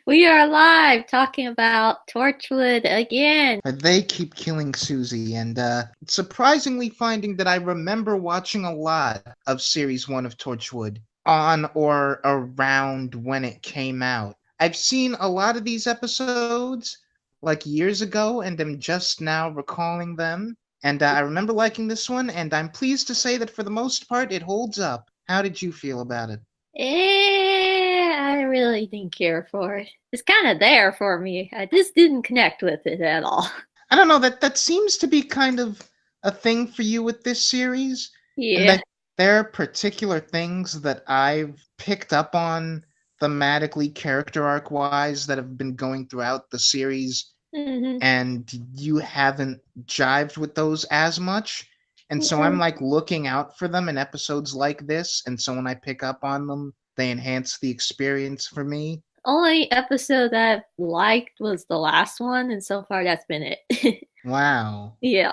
We are live talking about Torchwood again. They keep killing Suzie, and surprisingly finding that I remember watching a lot of Series 1 of Torchwood on or around when it came out. I've seen a lot of these episodes like years ago, and am just now recalling them. And I remember liking this one, and I'm pleased to say that for the most part it holds up. How did you feel about it? I really didn't care for it. It's kind of there for me. I just didn't connect with it at all. I don't know, that seems to be kind of a thing for you with this series. And Yeah. that there are particular things that I've picked up on thematically, character arc wise, that have been going throughout the series, hmm and you haven't jived with those as much. And so I'm like looking out for them in episodes like this, and so when I pick up on them, they enhance the experience for me. Only episode that I liked was the last one, and so far that's been it. Wow. Yeah.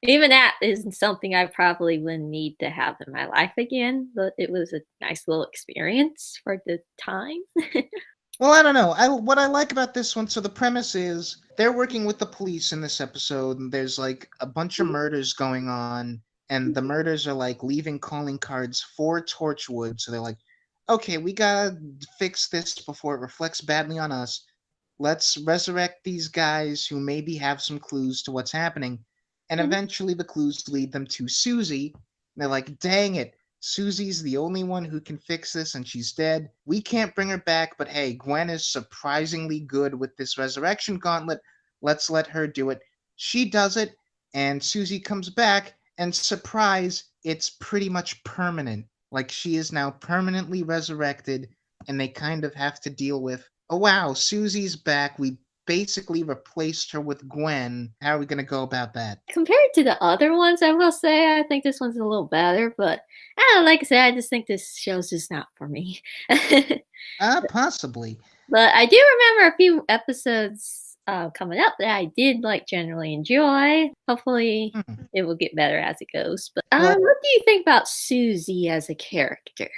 Even that isn't something I probably wouldn't need to have in my life again, but it was a nice little experience for the time. Well, I don't know. What I like about this one, so the premise is they're working with the police in this episode, and there's like a bunch of murders going on, and the murders are like leaving calling cards for Torchwood. So they're like, okay, we gotta fix this before it reflects badly on us. Let's resurrect these guys who maybe have some clues to what's happening. And eventually the clues lead them to Suzie. And they're like, dang it, Susie's the only one who can fix this and she's dead. We can't bring her back, but hey, Gwen is surprisingly good with this resurrection gauntlet. Let's let her do it. She does it, and Suzie comes back, and surprise, it's pretty much permanent. Like she is now permanently resurrected, and they kind of have to deal with, oh wow, Susie's back. We basically replaced her with Gwen. How are we going to go about that? Compared to the other ones, I will say I think this one's a little better, but I don't know, like I said, I just think this show's just not for me. Possibly. But I do remember a few episodes coming up that I did like generally enjoy. Hopefully, Hmm. it will get better as it goes. But Well, what do you think about Suzie as a character?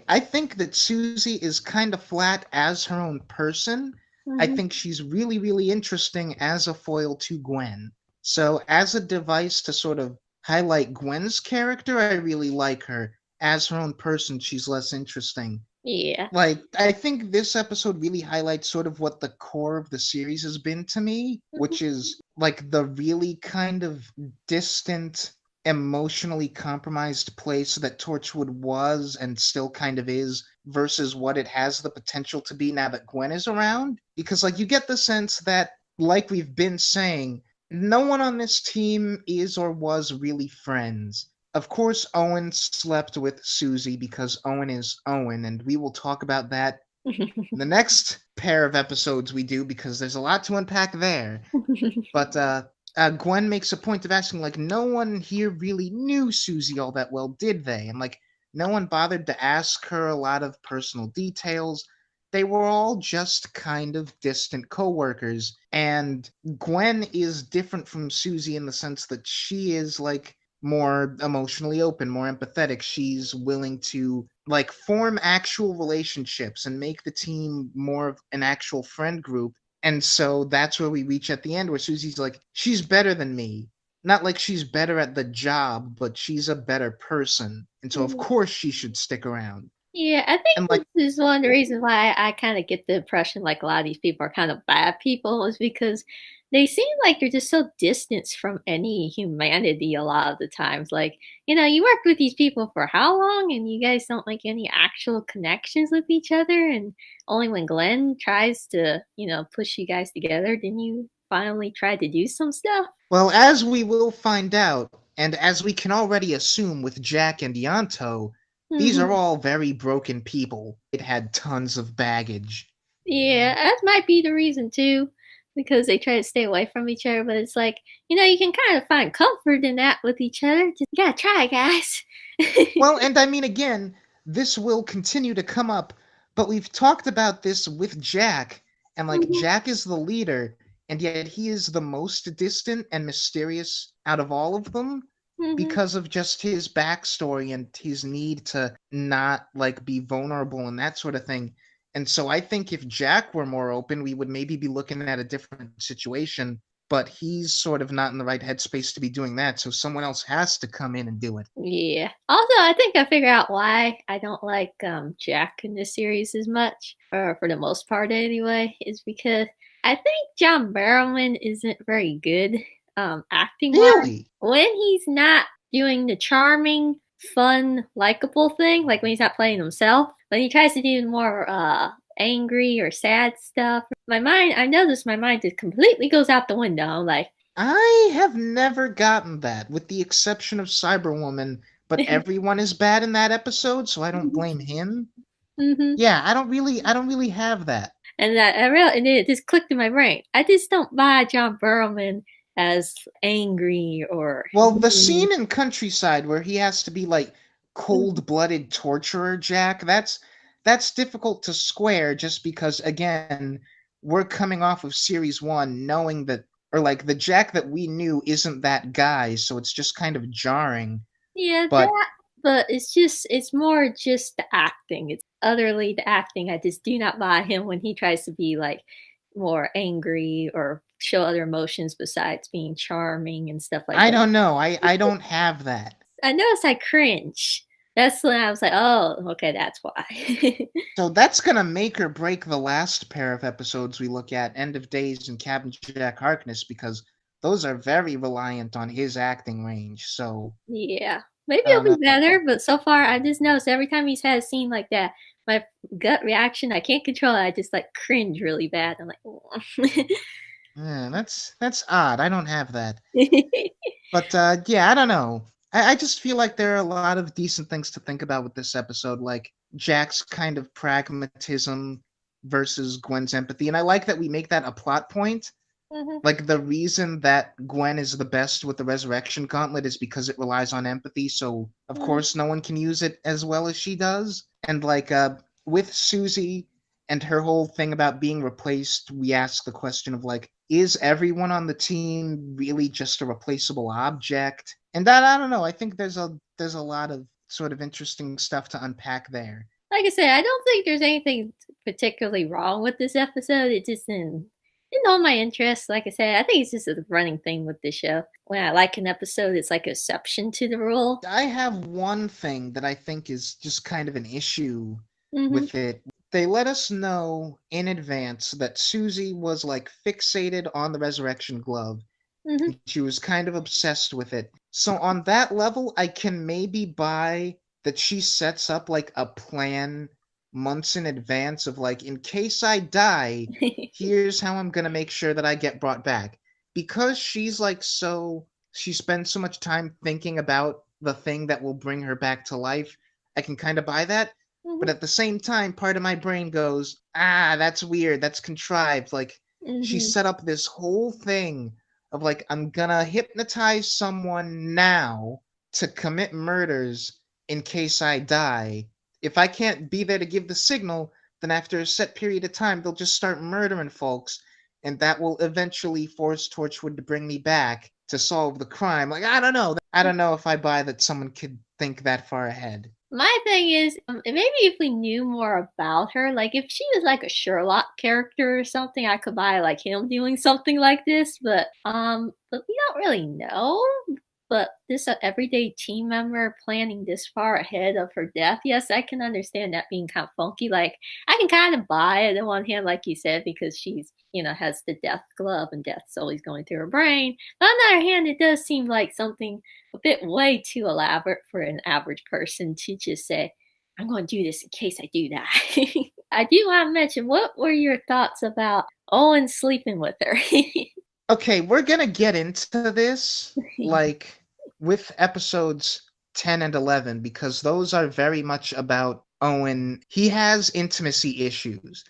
I think that Susie is kind of flat as her own person. I hmm think she's really, really interesting as a foil to Gwen. So, as a device to sort of highlight Gwen's character, I really like her. As her own person, she's less interesting. Yeah. Like, I think this episode really highlights sort of what the core of the series has been to me, which is like the really kind of distant, emotionally compromised place that Torchwood was and still kind of is versus what it has the potential to be now that Gwen is around. Because, like, you get the sense that, like we've been saying, no one on this team is or was really friends. Of course, Owen slept with Susie because Owen is Owen, and we will talk about that in the next pair of episodes we do because there's a lot to unpack there. But Gwen makes a point of asking, like, no one here really knew Susie all that well, did they? And, like, no one bothered to ask her a lot of personal details. They were all just kind of distant coworkers. And Gwen is different from Susie in the sense that she is, like, more emotionally open, more empathetic. She's willing to, like, form actual relationships and make the team more of an actual friend group. And so that's where we reach at the end, where Susie's like, she's better than me. Not like she's better at the job, but she's a better person. And so, of course, she should stick around. Yeah, I think And, like, this is one of the reasons why I kind of get the impression like a lot of these people are kind of bad people is because they seem like they're just so distanced from any humanity a lot of the times. Like, you work with these people for how long and you guys don't like any actual connections with each other. And only when Glenn tries to, push you guys together, then you finally try to do some stuff. well, as we will find out, and as we can already assume with Jack and Yanto, these are all very broken people. It had tons of baggage. Yeah, that might be the reason too, because they try to stay away from each other. But it's like, you can kind of find comfort in that with each other. Just gotta try, guys. Well, and I mean, again, this will continue to come up, but we've talked about this with Jack, and like, Jack is the leader, and yet he is the most distant and mysterious out of all of them hmm because of just his backstory and his need to not, like, be vulnerable and that sort of thing. And so I think if Jack were more open, we would maybe be looking at a different situation. But he's sort of not in the right headspace to be doing that. So someone else has to come in and do it. Yeah. Also, I think I figured out why I don't like Jack in this series as much, or for the most part anyway, is because I think John Barrowman isn't very good acting wise Really? when he's not doing the charming, fun, likable thing, like when he's not playing himself. When he tries to do more angry or sad stuff, I notice my mind just completely goes out the window. I'm like, I have never gotten that, with the exception of Cyberwoman, but everyone is bad in that episode, so I don't blame him. hmm Yeah, I don't really have that. And that I real and it just clicked in my brain. I just don't buy John Burrowman as angry or Well, the mean. scene in Countryside where he has to be like cold-blooded torturer Jack, that's difficult to square just because again, we're coming off of series 1 knowing that or like the Jack that we knew isn't that guy, so it's just kind of jarring. Yeah, But that but it's more just the acting. It's utterly the acting. I just do not buy him when he tries to be like more angry or show other emotions besides being charming and stuff like I that. don't know. I don't have that. I noticed I cringe. That's when I was like, oh, okay, that's why. So that's gonna make or break the last pair of episodes we look at, End of Days and Captain Jack Harkness, because those are very reliant on his acting range. So Yeah. Maybe I it'll don't be know. better, but so far I just noticed every time he's had a scene like that, my gut reaction, I can't control it. I just like cringe really bad. I'm like, oh. Yeah, that's odd. I don't have that. But yeah, I don't know. I just feel like there are a lot of decent things to think about with this episode, like Jack's kind of pragmatism versus Gwen's empathy. And I like that we make that a plot point. Mhm, Like the reason that Gwen is the best with the resurrection gauntlet is because it relies on empathy, so of mhm. course no one can use it as well as she does. And like with Suzie and her whole thing about being replaced, we ask the question of like, is everyone on the team really just a replaceable object? And that I don't know, I think there's a lot of sort of interesting stuff to unpack there. Like I said, I don't think there's anything particularly wrong with this episode. It just didn't hold my interest. Like I said, I think it's just a running thing with the show. When I like an episode, it's like an exception to the rule. I have one thing that I think is just kind of an issue hmm with it. They let us know in advance that Susie was like fixated on the resurrection glove. hmm She was kind of obsessed with it. So on that level, I can maybe buy that she sets up like a plan months in advance of like, in case I die, here's how I'm gonna make sure that I get brought back. Because she's like she spends so much time thinking about the thing that will bring her back to life, I can kind of buy that. But hmm at the same time, part of my brain goes, that's weird, that's contrived. Like, she hmm set up this whole thing of like, I'm gonna hypnotize someone now to commit murders in case I die. If I can't be there to give the signal, then after a set period of time, they'll just start murdering folks, and that will eventually force Torchwood to bring me back to solve the crime. Like, I don't know. I don't know if I buy that someone could think that far ahead. My thing is, maybe if we knew more about her, like if she was like a Sherlock character or something, I could buy like him doing something like this. But we don't really know. But this everyday team member planning this far ahead of her death, yes, I can understand that being kind of funky. Like I can kind of buy it on one hand, like you said, because she's has the death glove and death's always going through her brain. But on the other hand, it does seem like something a bit way too elaborate for an average person to just say, I'm going to do this in case I do die. I do want to mention, what were your thoughts about Owen sleeping with her? Okay, we're gonna get into this like with episodes 10 and 11 because those are very much about Owen. He has intimacy issues.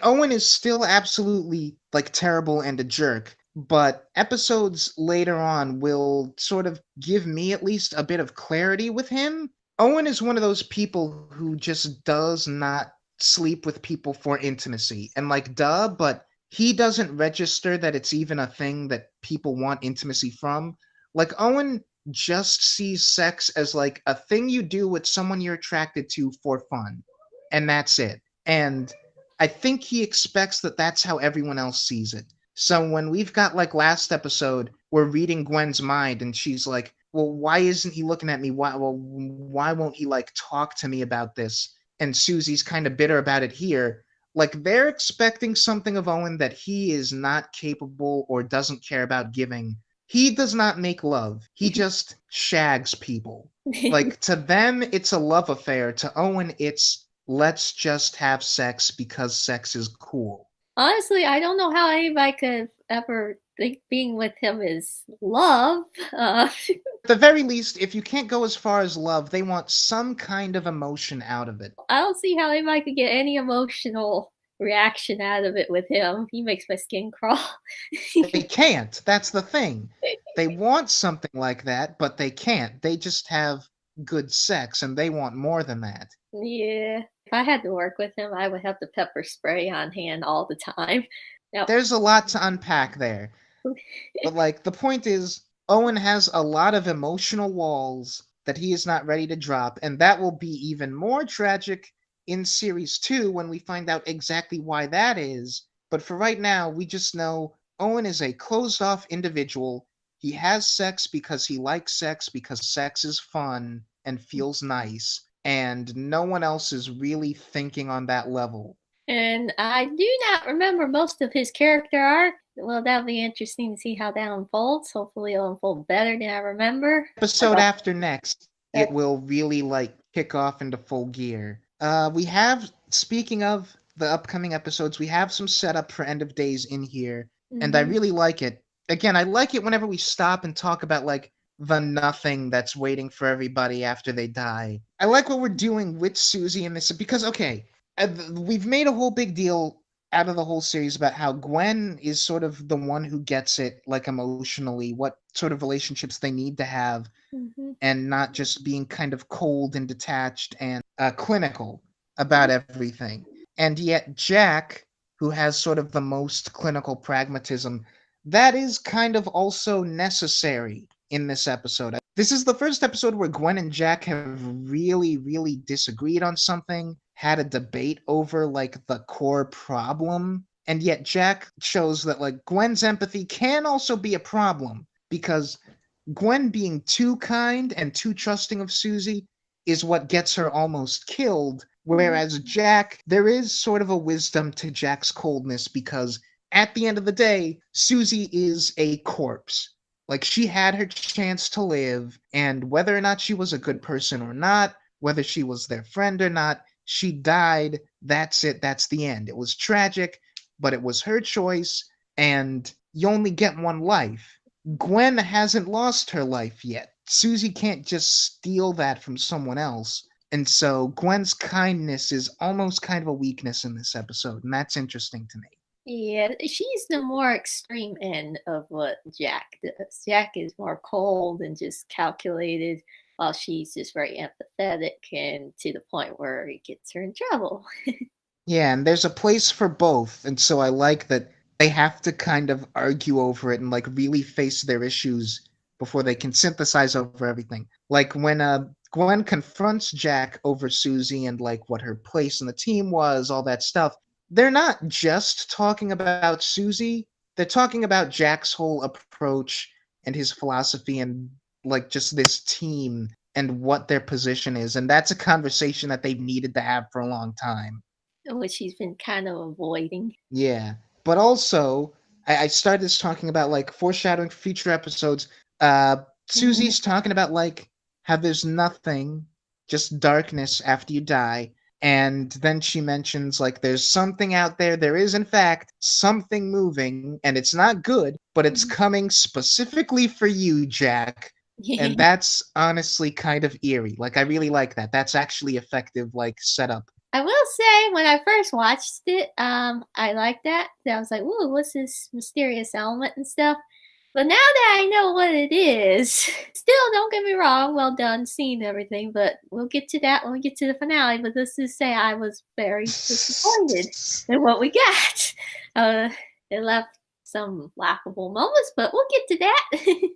Owen is still absolutely like terrible and a jerk, but episodes later on will sort of give me at least a bit of clarity with him. Owen is one of those people who just does not sleep with people for intimacy. And like, duh, but he doesn't register that it's even a thing that people want intimacy from. Like, Owen just sees sex as like a thing you do with someone you're attracted to for fun. And that's it. And I think he expects that that's how everyone else sees it. So when we've got like last episode, we're reading Gwen's mind and she's like, well, why isn't he looking at me? Why won't he like talk to me about this? And Susie's kind of bitter about it here. Like they're expecting something of Owen that he is not capable or doesn't care about giving. He does not make love. He just shags people. Like to them, it's a love affair. To Owen, it's let's just have sex because sex is cool. Honestly, I don't know how anybody could ever think being with him is love. At the very least, if you can't go as far as love, they want some kind of emotion out of it. I don't see how anybody could get any emotional reaction out of it with him. He makes my skin crawl. They can't. That's the thing. They want something like that, but they can't. They just have good sex, and they want more than that. Yeah. If I had to work with him, I would have the pepper spray on hand all the time. Now, There's a lot to unpack there. But, like, the point is, Owen has a lot of emotional walls that he is not ready to drop, and that will be even more tragic in Series 2 when we find out exactly why that is. But for right now, we just know Owen is a closed off individual. He has sex because he likes sex, because sex is fun and feels nice, and no one else is really thinking on that level. and I do not remember most of his character arc. Well, that'll be interesting to see how that unfolds. Hopefully, it'll unfold better than I remember. Episode after next, it will really like kick off into full gear. We have, speaking of the upcoming episodes, we have some setup for End of Days in here, and I really like it. Again, I like it whenever we stop and talk about like the nothing that's waiting for everybody after they die. I like what we're doing with Suzie in this because okay, we've made a whole big deal out of the whole series about how Gwen is sort of the one who gets it, like emotionally, what sort of relationships they need to have, and not just being kind of cold and detached and clinical about everything. And yet, Jack, who has sort of the most clinical pragmatism, that is kind of also necessary in this episode. This is the first episode where Gwen and Jack have really, really disagreed on something, had a debate over like the core problem, and yet Jack shows that like Gwen's empathy can also be a problem because Gwen being too kind and too trusting of Suzie is what gets her almost killed, whereas Jack, there is sort of a wisdom to Jack's coldness because at the end of the day, Suzie is a corpse. Like, she had her chance to live, and whether or not she was a good person or not, whether she was their friend or not, she died. That's it. That's the end. It was tragic, but it was her choice, and you only get one life. Gwen hasn't lost her life yet. Suzie can't just steal that from someone else. And so Gwen's kindness is almost kind of a weakness in this episode, and that's interesting to me. Yeah, she's the more extreme end of what Jack does. Jack is more cold and just calculated, while she's just very empathetic and to the point where it gets her in trouble. Yeah, and there's a place for both, and so I like that they have to kind of argue over it and like really face their issues before they can synthesize over everything. Like when Gwen confronts Jack over Suzie and like what her place in the team was, all that stuff. They're not just talking about Suzie, they're talking about Jack's whole approach and his philosophy and like just this team and what their position is. And that's a conversation that they've needed to have for a long time. Which she's been kind of avoiding. Yeah. But also, I started this talking about like foreshadowing future episodes. Susie's talking about like how there's nothing, just darkness after you die. And then she mentions like there's something out there. There is, in fact, something moving, and it's not good, but it's coming specifically for you, Jack. And that's honestly kind of eerie. Like, I really like that. That's actually effective, like, setup. I will say, when I first watched it, I liked that. I was like, "Ooh, what's this mysterious element and stuff?" But now that I know what it is, still, don't get me wrong, well done, seeing everything, but we'll get to that when we get to the finale. But let's just say I was very disappointed in what we got. It left some laughable moments, but we'll get to that.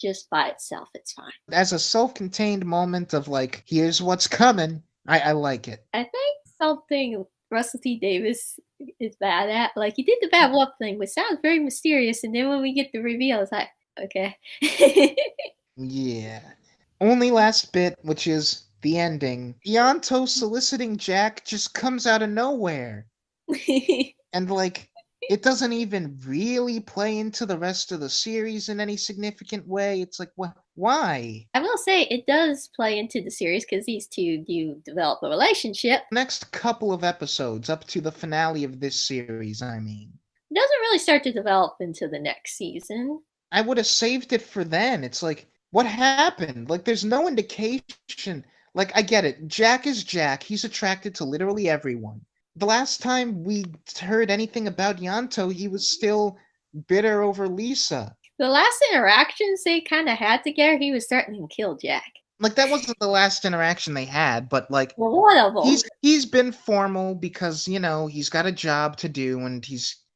Just by itself, it's fine. As a self-contained moment of like, here's what's coming, I like it. I think something Russell T Davies is bad at. Like, he did the bad wolf thing, which sounds very mysterious, and then when we get the reveal, it's like, okay. Yeah. Only last bit, which is the ending. Ianto soliciting Jack just comes out of nowhere. And, like, it doesn't even really play into the rest of the series in any significant way. It's like, why? I will say it does play into the series because these two do develop a relationship. Next couple of episodes, up to the finale of this series, I mean. It doesn't really start to develop into the next season. I would have saved it for then. It's like, what happened? Like, there's no indication. Like, I get it. Jack is Jack. He's attracted to literally everyone. The last time we heard anything about Yanto, he was still bitter over Lisa. The last interactions they kind of had together, he was threatening to kill Jack. Like, that wasn't the last interaction they had, but, like, well, one of them. He's been formal because, you know, he's got a job to do, and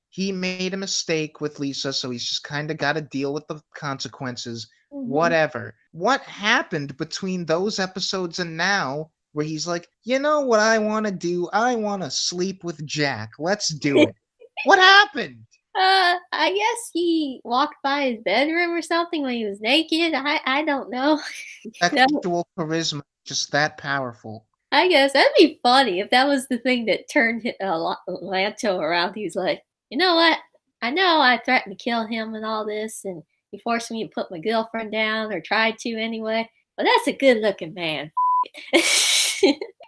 he made a mistake with Lisa, so he's just kind of got to deal with the consequences. Mm-hmm. Whatever. What happened between those episodes and now where he's like, you know what I want to do? I want to sleep with Jack. Let's do it. What happened? I guess he walked by his bedroom or something when he was naked. I don't know. Sexual charisma, just that powerful. I guess that'd be funny if that was the thing that turned Lanto around. He was like, you know what? I know I threatened to kill him and all this, and he forced me to put my girlfriend down, or tried to anyway. But that's a good-looking man.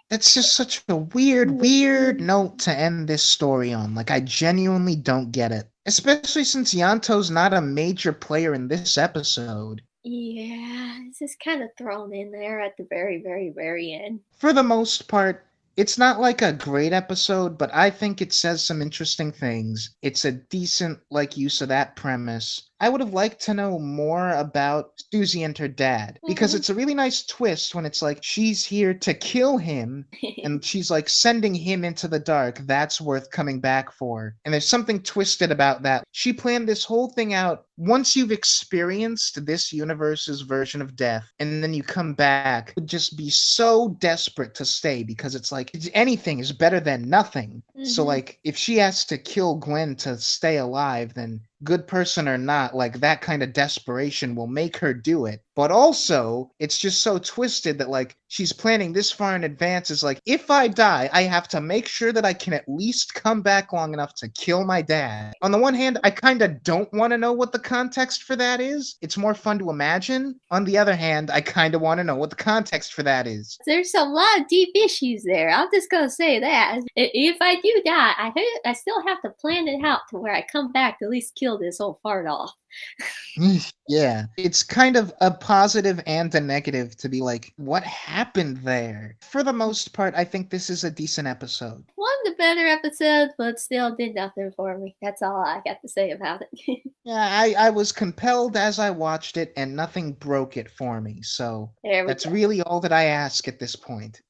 That's just such a weird note to end this story on. Like, I genuinely don't get it. Especially since Yanto's not a major player in this episode. Yeah, it's just kind of thrown in there at the very, very, very end. For the most part, it's not like a great episode, but I think it says some interesting things. It's a decent, like, use of that premise. I would have liked to know more about Suzie and her dad, because it's a really nice twist when it's like she's here to kill him and she's like sending him into the dark. That's worth coming back for. And there's something twisted about that. She planned this whole thing out. Once you've experienced this universe's version of death and then you come back, would just be so desperate to stay because it's like anything is better than nothing. So like if she has to kill Gwen to stay alive, then good person or not, like that kind of desperation will make her do it. But also, it's just so twisted that like she's planning this far in advance. Is like, if I die, I have to make sure that I can at least come back long enough to kill my dad. On the one hand, I kind of don't want to know what the context for that is. It's more fun to imagine. On the other hand, I kind of want to know what the context for that is. There's a lot of deep issues there. I'm just going to say that. If I do die, I still have to plan it out to where I come back to at least kill this old fart off. Yeah, it's kind of a positive and a negative to be like, what happened there? For the most part, I think this is a decent episode. One of the better episodes, but still did nothing for me. That's all I got to say about it. Yeah, I was compelled as I watched it, and nothing broke it for me. So that's really all that I ask at this point.